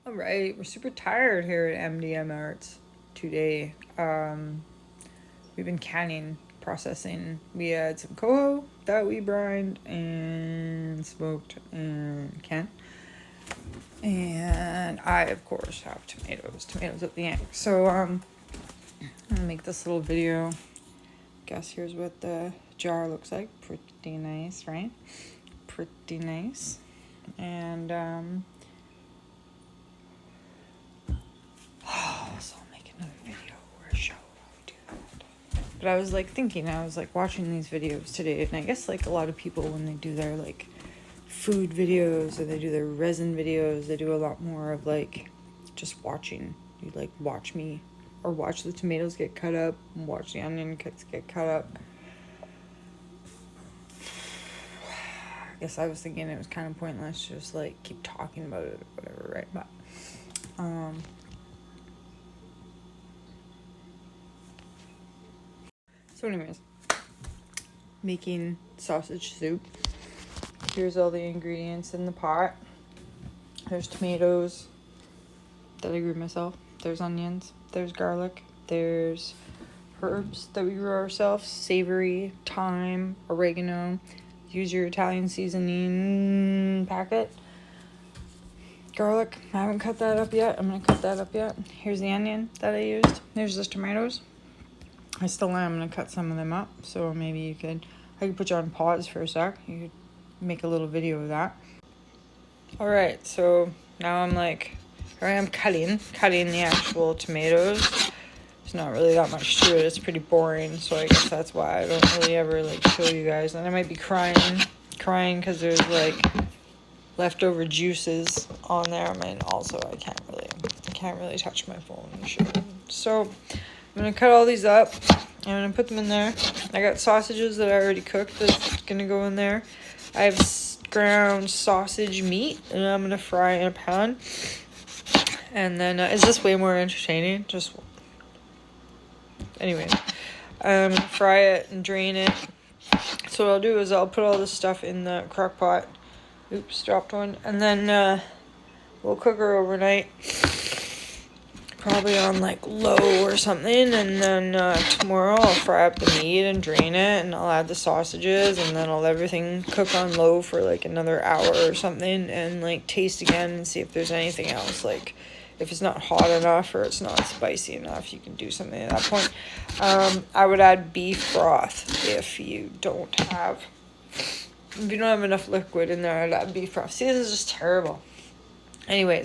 All right, we're super tired here at MDM Arts today. We've been canning, processing. We had some coho that we brined and smoked and canned. And I, of course, have tomatoes at the end. So, I'm gonna make this little video. Guess here's what the jar looks like. Pretty nice, right? Pretty nice. And, so I'll make another video or a show while we do that. But I was like thinking, I was like watching these videos today, and I guess like a lot of people when they do their like food videos or they do their resin videos, they do a lot more of like just watching. You like watch me or watch the tomatoes get cut up and watch the onion cuts get cut up. I guess I was thinking it was kind of pointless to just like keep talking about it or whatever, right? But so anyways, making sausage soup. Here's all the ingredients in the pot. There's tomatoes that I grew myself. There's onions. There's garlic. There's herbs that we grew ourselves. Savory, thyme, oregano. Use your Italian seasoning packet. Garlic. I haven't cut that up yet. I'm going to cut that up yet. Here's the onion that I used. There's the tomatoes. I still am going to cut some of them up. So maybe I could put you on pause for a sec. You could make a little video of that. Alright, so now I'm cutting the actual tomatoes. There's not really that much to it. It's pretty boring, so I guess that's why I don't really ever like show you guys. And I might be crying because there's like leftover juices on there. I mean, also I can't really touch my phone and shit. So I'm gonna cut all these up. I'm gonna put them in there. I got sausages that I already cooked that's gonna go in there. I have ground sausage meat, and I'm gonna fry in a pan. And then, is this way more entertaining? Anyways, I'm gonna fry it and drain it. So what I'll do is I'll put all this stuff in the crock pot. Oops, dropped one. And then, we'll cook her overnight. Probably on like low or something, and then tomorrow I'll fry up the meat and drain it, and I'll add the sausages, and then I'll let everything cook on low for like another hour or something, and like taste again and see if there's anything else, like if it's not hot enough or it's not spicy enough. You can do something at that point. I would add beef broth if you don't have enough liquid in there. I'd add beef broth. See, this is just terrible. Anyways,